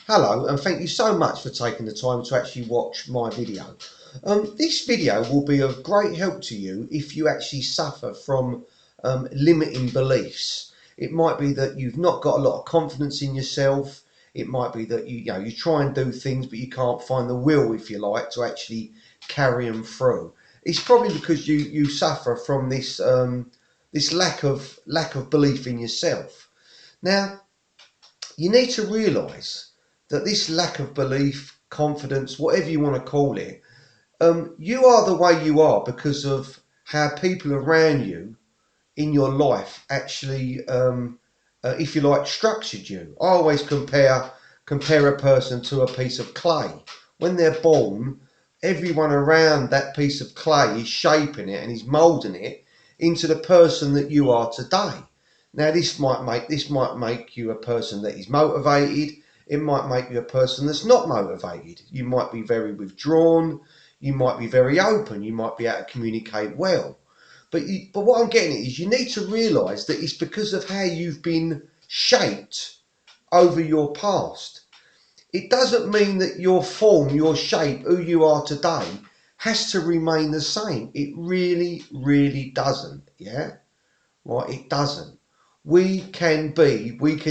Hello, and thank you so much for taking the time to actually watch my video. This video will be of great help to you if you actually suffer from limiting beliefs. It might be that you've not got a lot of confidence in yourself. It might be that you try and do things, but you can't find the will, if you like, to actually carry them through. It's probably because you suffer from this lack of belief in yourself. Now, you need to realise that this lack of belief, confidence, whatever you want to call it, you are the way you are because of how people around you in your life actually, if you like, structured you. I always compare a person to a piece of clay. When they're born, everyone around that piece of clay is shaping it and is moulding it into the person that you are today. Now, this might make you a person that is motivated. It might make you a person that's not motivated. You might be very withdrawn. You might be very open. You might be able to communicate well. But what I'm getting at is you need to realise that it's because of how you've been shaped over your past. It doesn't mean that your form, your shape, who you are today has to remain the same. It really, really doesn't. Yeah? Right? It doesn't. We can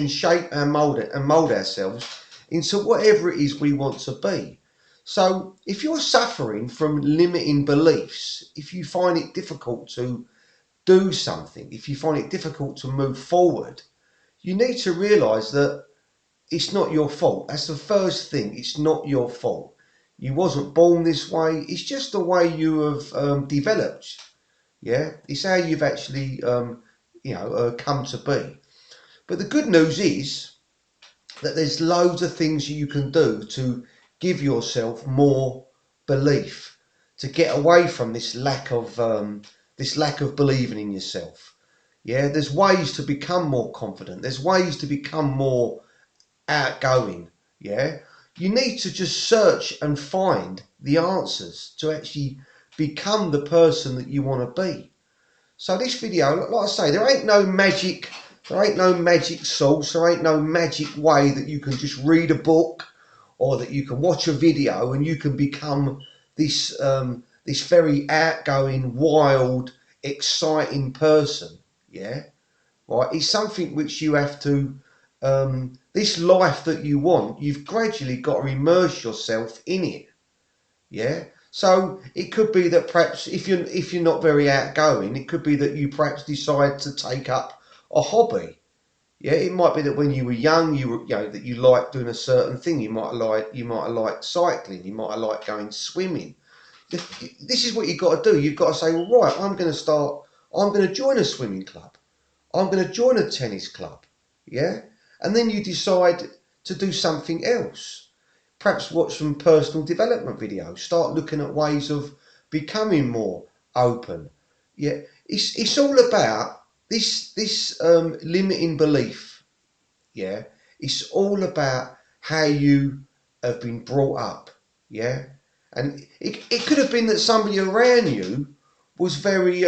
shape and mould ourselves into whatever it is we want to be. So if you're suffering from limiting beliefs, if you find it difficult to do something, if you find it difficult to move forward, you need to realize that it's not your fault. That's the first thing. It's not your fault. You wasn't born this way. It's just the way you have developed. Yeah, it's how you've actually, come to be. But the good news is that there's loads of things you can do to give yourself more belief, to get away from this lack of believing in yourself. Yeah, there's ways to become more confident. There's ways to become more outgoing. Yeah, you need to just search and find the answers to actually become the person that you want to be. So this video, like I say, there ain't no magic sauce, there ain't no magic way that you can just read a book or that you can watch a video and you can become this very outgoing, wild, exciting person. Yeah, right. It's something which you have to. This life that you want, you've gradually got to immerse yourself in it. Yeah. So it could be that perhaps if you're not very outgoing, it could be that you perhaps decide to take up a hobby. Yeah, it might be that when you were young, that you liked doing a certain thing. You might have liked cycling. You might have liked going swimming. This is what you've got to do. You've got to say, well, right, I'm going to join a swimming club. I'm going to join a tennis club. Yeah, and then you decide to do something else. Perhaps watch some personal development videos. Start looking at ways of becoming more open. Yeah, it's all about this limiting belief. Yeah, it's all about how you have been brought up. Yeah, and it could have been that somebody around you was very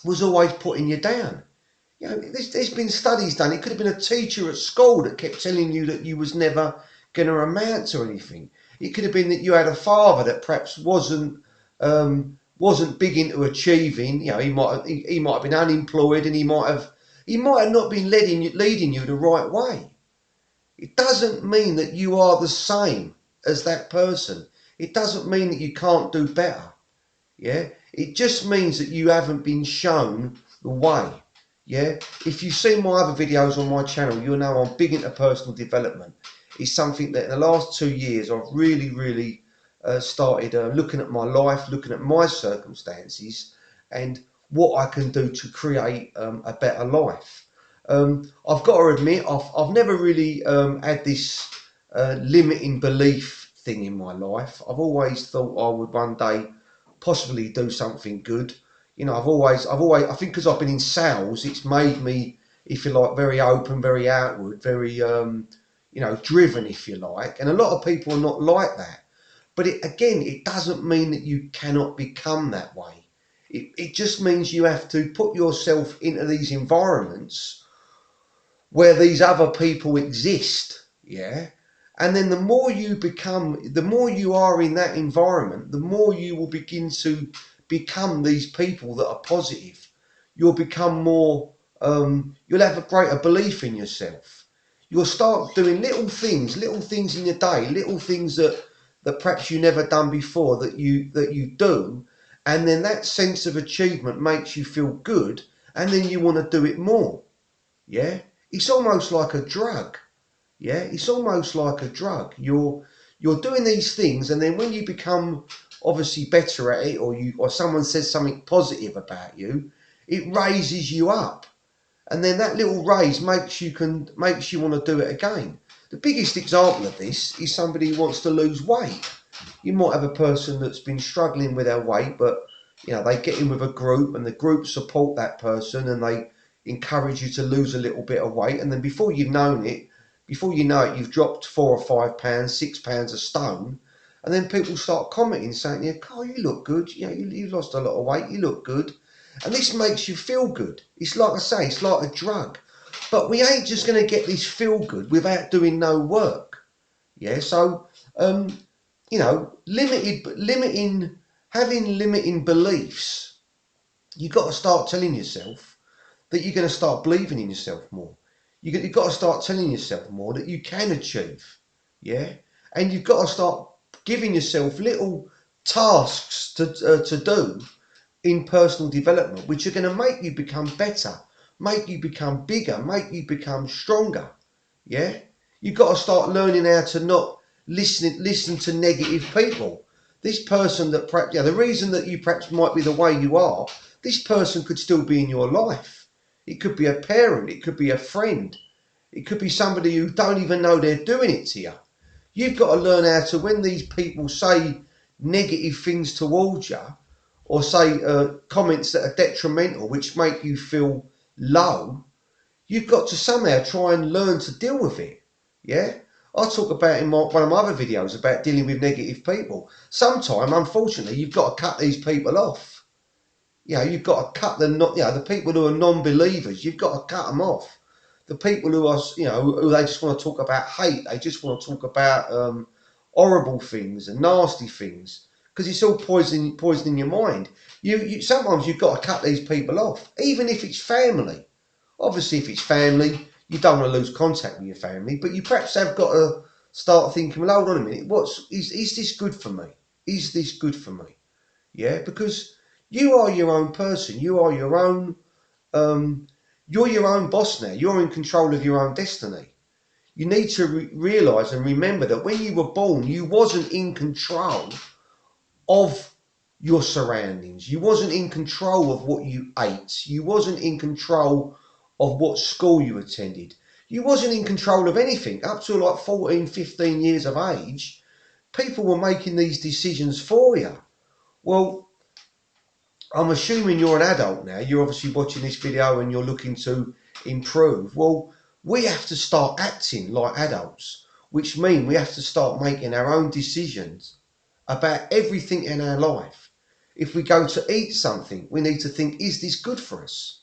was always putting you down. There's been studies done. It could have been a teacher at school that kept telling you that you was never going to amount to anything. It could have been that you had a father that perhaps wasn't big into achieving. He might have been unemployed, and he might have not been leading you the right way. It doesn't mean that you are the same as that person. It doesn't mean that you can't do better. Yeah, it just means that you haven't been shown the way. Yeah, if you've seen my other videos on my channel, you'll know I'm big into personal development. It's something that in the last 2 years I've really started looking at my life, looking at my circumstances, and what I can do to create a better life. I've got to admit, I've never really had this limiting belief thing in my life. I've always thought I would one day possibly do something good. I think because I've been in sales, it's made me, if you like, very open, very outward, very, driven, if you like. And a lot of people are not like that. But it doesn't mean that you cannot become that way. It just means you have to put yourself into these environments where these other people exist. yeah? And then the more you become, the more you are in that environment, the more you will begin to become these people that are positive. You'll become more, you'll have a greater belief in yourself. You'll start doing little things in your day, little things that perhaps you never done before that you do, and then that sense of achievement makes you feel good, and then you want to do it more. Yeah, it's almost like a drug. Yeah, it's almost like a drug. You're doing these things, and then when you become obviously better at it, or someone says something positive about you, it raises you up, and then that little raise makes you want to do it again. The biggest example of this is somebody who wants to lose weight. You might have a person that's been struggling with their weight, but they get in with a group, and the group support that person, and they encourage you to lose a little bit of weight, and then before you know it, you've dropped 4 or 5 pounds, 6 pounds a stone, and then people start commenting saying, "Yeah, Carl, you look good. You've lost a lot of weight. You look good," and this makes you feel good. It's like I say, it's like a drug, but we ain't just going to get this feel good without doing no work. Yeah, so having limiting beliefs, you've got to start telling yourself that you're going to start believing in yourself more. You've got to start telling yourself more that you can achieve. Yeah, and you've got to start giving yourself little tasks to do in personal development, which are going to make you become better, make you become bigger, make you become stronger. Yeah, you've got to start learning how to not listen to negative people. This person that perhaps, the reason that you perhaps might be the way you are, this person could still be in your life. It could be a parent, it could be a friend, it could be somebody who don't even know they're doing it to you. You've got to learn how to, when these people say negative things towards you, or say comments that are detrimental, which make you feel low, you've got to somehow try and learn to deal with it. Yeah, I talk about in one of my other videos about dealing with negative people. Sometimes, unfortunately, you've got to cut these people off. You've got to cut them. Not, the people who are non-believers, you've got to cut them off. The people who are, who they just want to talk about hate. They just want to talk about horrible things and nasty things, because it's all poisoning your mind. Sometimes you've got to cut these people off, even if it's family. Obviously, if it's family, you don't want to lose contact with your family, but you perhaps have got to start thinking, well, hold on a minute, is this good for me? Is this good for me? Yeah, because you are your own person. You are you're your own boss now. You're in control of your own destiny. You need to realise and remember that when you were born, you wasn't in control of your surroundings. You wasn't in control of what you ate. You wasn't in control of what school you attended. You wasn't in control of anything. Up to like 14, 15 years of age, people were making these decisions for you. Well, I'm assuming you're an adult now. You're obviously watching this video and you're looking to improve. Well, we have to start acting like adults, which means we have to start making our own decisions about everything in our life. If we go to eat something, we need to think, is this good for us?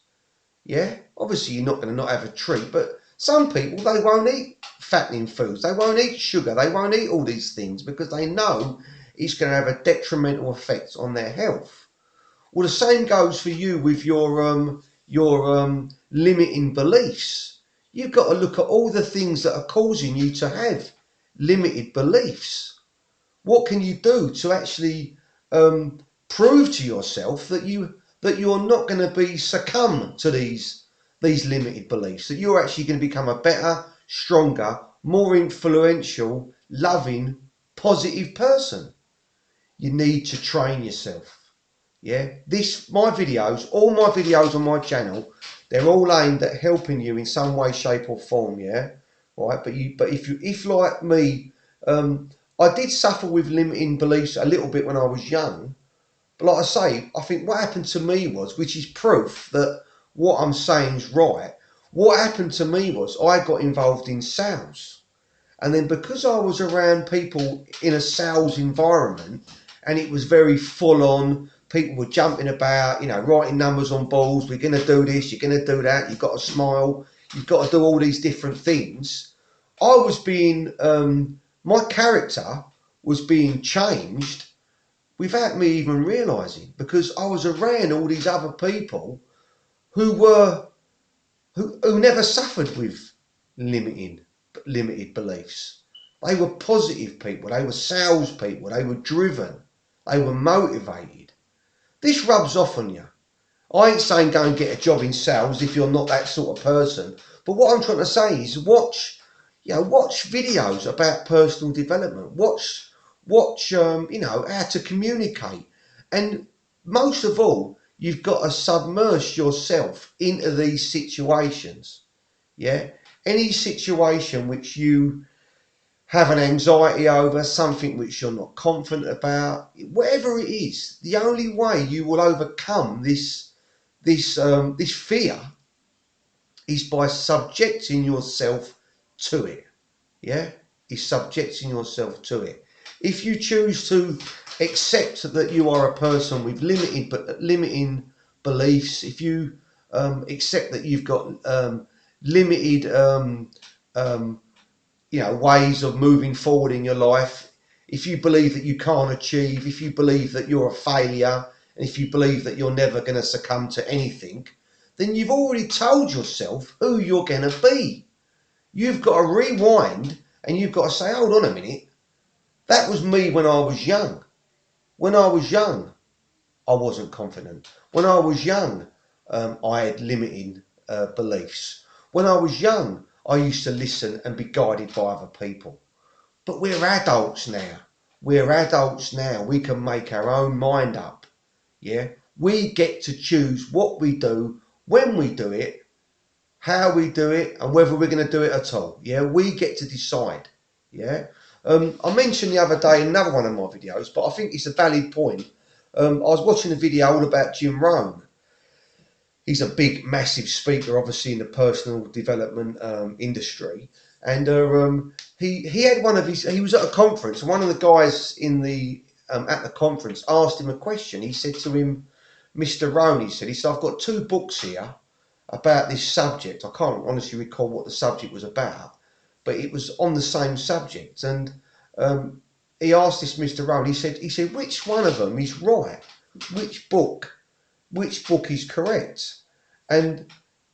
Yeah, obviously you're not going to not have a treat, but some people, they won't eat fattening foods. They won't eat sugar. They won't eat all these things because they know it's going to have a detrimental effect on their health. Well, the same goes for you with your limiting beliefs. You've got to look at all the things that are causing you to have limited beliefs. What can you do to actually prove to yourself that you're not going to be succumb to these limited beliefs? That you're actually going to become a better, stronger, more influential, loving, positive person. You need to train yourself. Yeah, all my videos on my channel, they're all aimed at helping you in some way, shape, or form. Yeah, right. But if like me, I did suffer with limiting beliefs a little bit when I was young. But like I say, I think what happened to me was, which is proof that what I'm saying is right. What happened to me was I got involved in sales. And then because I was around people in a sales environment and it was very full on, people were jumping about, writing numbers on balls, we're going to do this, you're going to do that, you've got to smile, you've got to do all these different things. I was being, my character was being changed without me even realising, because I was around all these other people who were who never suffered with limiting limited beliefs. They were positive people. They were sales people. They were driven. They were motivated. This rubs off on you. I ain't saying go and get a job in sales if you're not that sort of person. But what I'm trying to say is watch videos about personal development. Watch how to communicate. And most of all, you've got to submerge yourself into these situations. Yeah. Any situation which you have an anxiety over, something which you're not confident about, whatever it is, the only way you will overcome this fear is by subjecting yourself to it. Yeah, is subjecting yourself to it. If you choose to accept that you are a person with limiting beliefs, if you accept that you've got limited ways of moving forward in your life, if you believe that you can't achieve, if you believe that you're a failure, and if you believe that you're never going to succumb to anything, then you've already told yourself who you're going to be. You've got to rewind and you've got to say, hold on a minute, that was me when I was young. When I was young, I wasn't confident. When I was young, I had limiting beliefs. When I was young, I used to listen and be guided by other people. But we're adults now. We're adults now. We can make our own mind up. Yeah. We get to choose what we do, when we do it, how we do it, and whether we're going to do it at all. Yeah. We get to decide. Yeah. I mentioned the other day in another one of my videos, but I think it's a valid point. I was watching a video all about Jim Rohn. He's a big, massive speaker, obviously in the personal development industry, and he had one of his. He was at a conference, and one of the guys in the at the conference asked him a question. He said to him, "Mr. Rohn," he said, "I've got two books here about this subject. I can't honestly recall what the subject was about, but it was on the same subject." And he asked this Mr. Rohn. He said, "Which one of them is right? Which book?" Which book is correct. And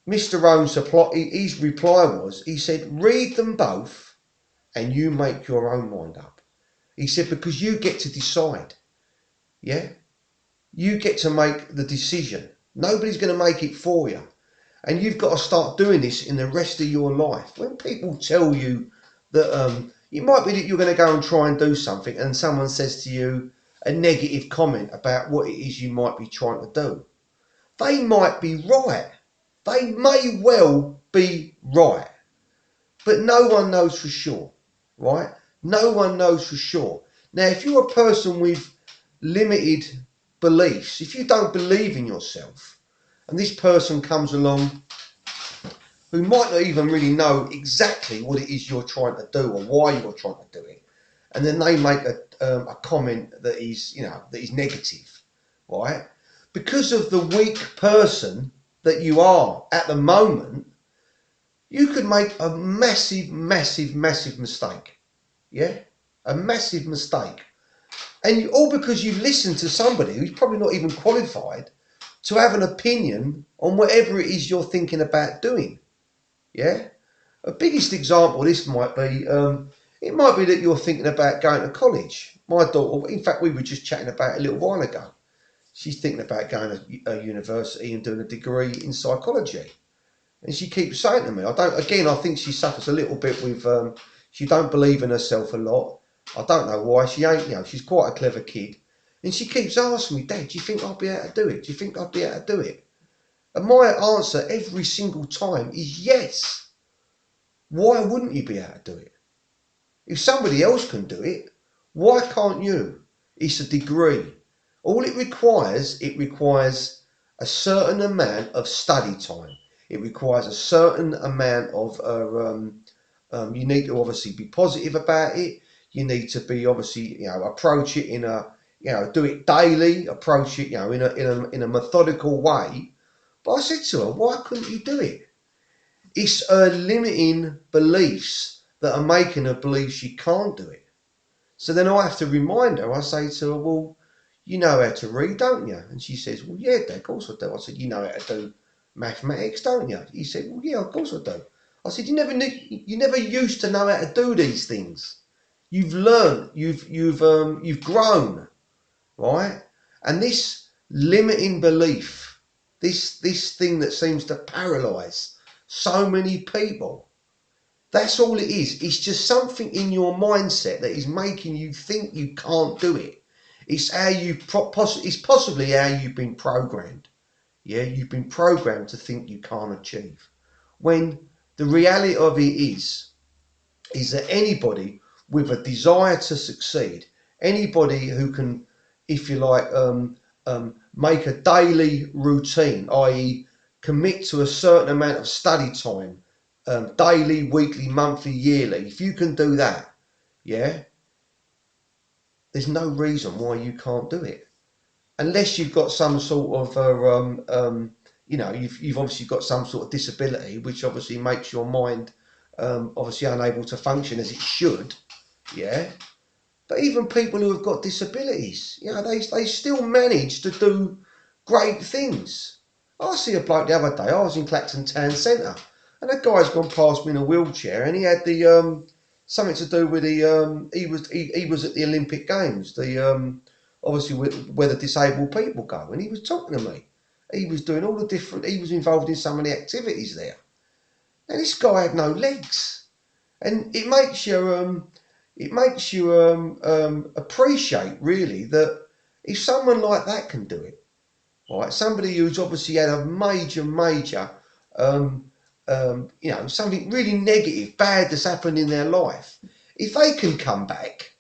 Mr. Rohn's his reply was, he said, read them both and you make your own mind up. He said, because you get to decide. Yeah? You get to make the decision. Nobody's going to make it for you. And you've got to start doing this in the rest of your life. When people tell you that it might be that you're going to go and try and do something and someone says to you a negative comment about what it is you might be trying to do, they might be right. They may well be right. But no one knows for sure, right? No one knows for sure. Now, if you're a person with limited beliefs, if you don't believe in yourself, and this person comes along who might not even really know exactly what it is you're trying to do or why you're trying to do it, and then they make a comment that is, that is negative, right? Because of the weak person that you are at the moment, you could make a massive, massive, massive mistake. Yeah? A massive mistake. And all because you've listened to somebody who's probably not even qualified to have an opinion on whatever it is you're thinking about doing. Yeah? A biggest example of this might be, it might be that you're thinking about going to college. My daughter, in fact, we were just chatting about it a little while ago. She's thinking about going to a university and doing a degree in psychology. And she keeps saying to me, I think she suffers a little bit with, she don't believe in herself a lot. I don't know why. She ain't, she's quite a clever kid. And she keeps asking me, Dad, do you think I'll be able to do it? Do you think I'll be able to do it? And my answer every single time is yes. Why wouldn't you be able to do it? If somebody else can do it, why can't you? It's a degree. All it requires a certain amount of study time. It requires a certain amount of, you need to obviously be positive about it. You need to be obviously, approach it in a, do it daily, approach it, in a methodical way. But I said to her, why couldn't you do it? It's her limiting beliefs that are making her believe she can't do it. So then I have to remind her. I say to her, well, you know how to read, don't you? And she says, well, yeah, Dad, of course I do. I said, you know how to do mathematics, don't you? He said, well, yeah, of course I do. I said, you never used to know how to do these things. You've learned, you've grown, right? And this limiting belief, this thing that seems to paralyze so many people, that's all it is. It's just something in your mindset that is making you think you can't do it. It's how it's possibly how you've been programmed. Yeah, you've been programmed to think you can't achieve. When the reality of it is that anybody with a desire to succeed, anybody who can, if you like, make a daily routine, i.e., commit to a certain amount of study time, daily, weekly, monthly, yearly, if you can do that, yeah, there's no reason why you can't do it. Unless you've got some sort of, you've obviously got some sort of disability, which obviously makes your mind obviously unable to function as it should, yeah. But even people who have got disabilities, they still manage to do great things. I see a bloke the other day. I was in Clacton Town Centre, and a guy's gone past me in a wheelchair, and he had the something to do with the he was at the Olympic Games, the obviously where the disabled people go, and he was talking to me. He was doing all the different. He was involved in some of the activities there, and this guy had no legs, and it makes you appreciate really that if someone like that can do it, right? Somebody who's obviously had a major, something really negative, bad that's happened in their life, if they can come back,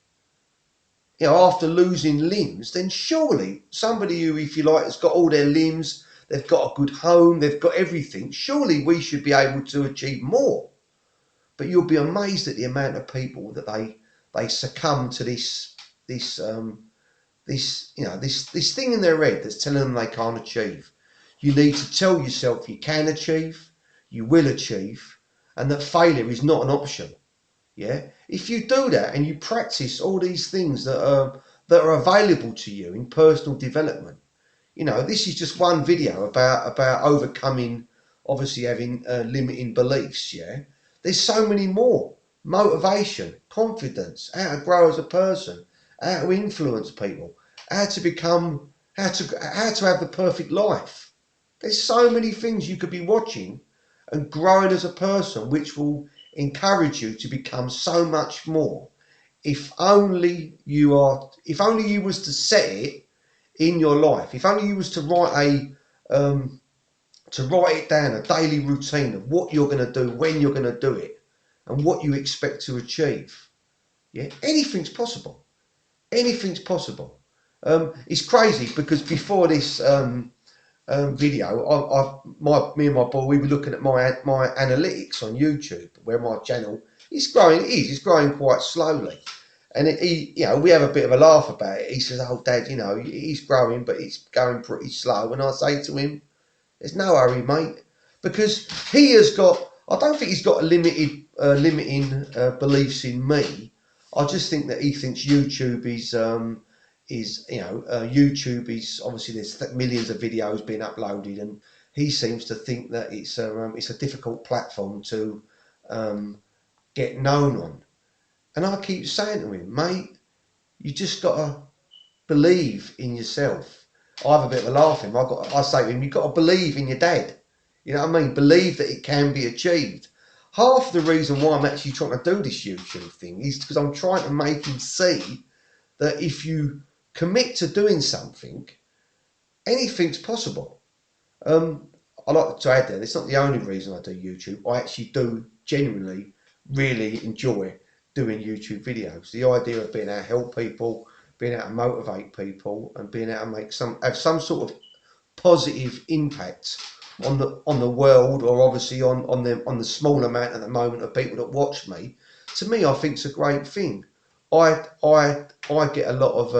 after losing limbs, then surely somebody who, if you like, has got all their limbs, they've got a good home, they've got everything, surely we should be able to achieve more. But you'll be amazed at the amount of people that they succumb to this thing in their head that's telling them they can't achieve. You need to tell yourself you can achieve, you will achieve, and that failure is not an option. Yeah, if you do that and you practice all these things that are available to you in personal development, this is just one video about overcoming, obviously having limiting beliefs. Yeah, there's so many more: motivation, confidence, how to grow as a person, how to influence people, how to become, how to have the perfect life. There's so many things you could be watching and growing as a person, which will encourage you to become so much more. If only you was to set it in your life. If only you was to write it down, a daily routine of what you're going to do, when you're going to do it, and what you expect to achieve. Yeah, anything's possible. Anything's possible. It's crazy because before this video, me and my boy, we were looking at my analytics on YouTube, where my channel is growing. It's growing quite slowly. And we have a bit of a laugh about it. He says, "Oh, Dad, he's growing, but it's going pretty slow." And I say to him, "There's no hurry, mate, because he has got. I don't think he's got a limiting beliefs in me. I just think that he thinks YouTube YouTube is obviously there's millions of videos being uploaded, and he seems to think that it's a difficult platform to get known on." And I keep saying to him, "Mate, you just gotta believe in yourself." I have a bit of a laugh at him. I say to him, "You've got to believe in your dad." You know what I mean? Believe that it can be achieved. Half the reason why I'm actually trying to do this YouTube thing is because I'm trying to make him see that if you commit to doing something, anything's possible. I like to add that it's not the only reason I do YouTube. I actually do genuinely really enjoy doing YouTube videos. The idea of being able to help people, being able to motivate people, and being able to have some sort of positive impact on the world, or obviously on the small amount at the moment of people that watch me. To me, I think it's a great thing. I get a lot of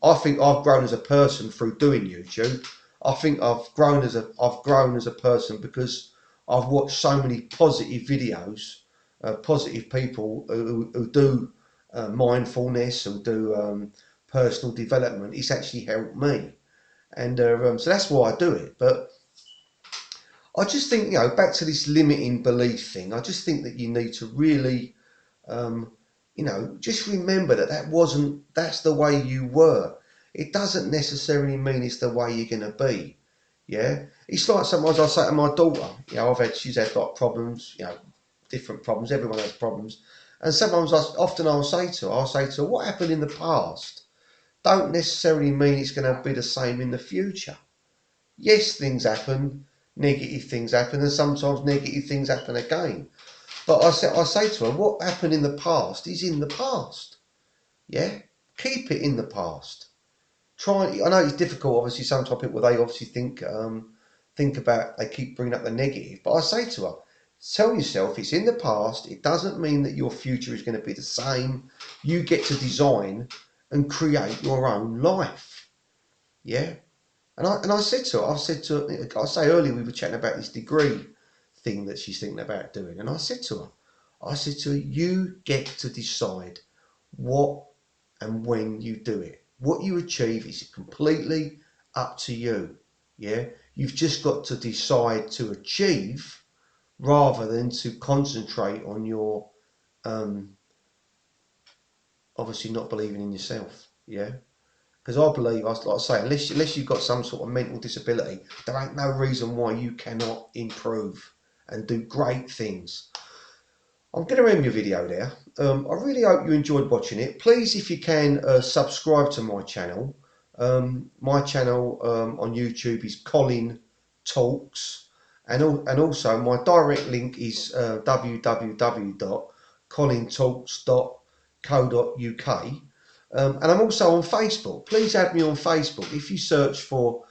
I think I've grown as a person through doing YouTube. I think I've grown as a person because I've watched so many positive videos positive people who do mindfulness, who do personal development. It's actually helped me, and so that's why I do it. But I just think, back to this limiting belief thing. I just think that you need to really, um, just remember that that's the way you were. It doesn't necessarily mean it's the way you're going to be. Yeah, it's like sometimes I say to my daughter, she's had like problems, different problems. Everyone has problems, and sometimes I'll say to her, what happened in the past don't necessarily mean it's going to be the same in the future. Yes, things happen, negative things happen, and sometimes negative things happen again. But I say to her, what happened in the past is in the past. Yeah, keep it in the past. I know it's difficult. Obviously, sometimes people they obviously they keep bringing up the negative. But I say to her, tell yourself it's in the past. It doesn't mean that your future is going to be the same. You get to design and create your own life. Yeah. And I said to her, I say earlier we were chatting about this degree thing that she's thinking about doing, and I said to her, you get to decide what and when you do it. What you achieve is completely up to you. Yeah, you've just got to decide to achieve rather than to concentrate on your obviously not believing in yourself. Yeah. Because I believe, like I say, unless you've got some sort of mental disability, there ain't no reason why you cannot improve and do great things. I'm going to end your video there. I really hope you enjoyed watching it. Please, if you can, subscribe to my channel. My channel on YouTube is Colin Talks, and also my direct link is www.colintalks.co.uk. And I'm also on Facebook. Please add me on Facebook. If you search for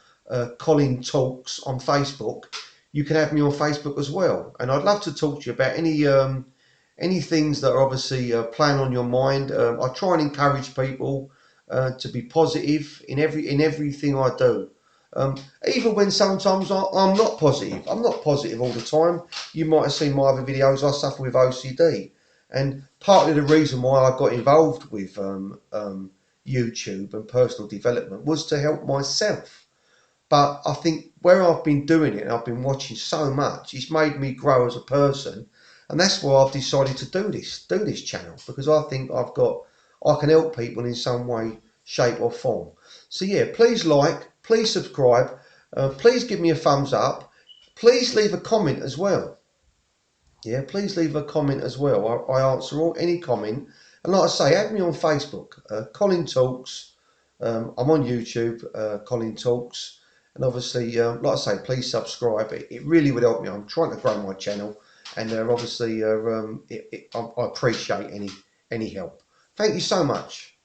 Colin Talks on Facebook, you can add me on Facebook as well. And I'd love to talk to you about any things that are obviously playing on your mind. I try and encourage people to be positive in everything I do. Even when sometimes I'm not positive. I'm not positive all the time. You might have seen my other videos. I suffer with OCD, and partly the reason why I got involved with YouTube and personal development was to help myself. But I think where I've been doing it and I've been watching so much, it's made me grow as a person, and that's why I've decided to do this channel, because I think I can help people in some way, shape or form. So yeah, please like, please subscribe, please give me a thumbs up, please leave a comment as well. Yeah, please leave a comment as well. I answer any comment, and like I say, add me on Facebook, Colin Talks. I'm on YouTube, Colin Talks, and obviously, like I say, please subscribe. It really would help me. I'm trying to grow my channel, and obviously, I appreciate any help. Thank you so much.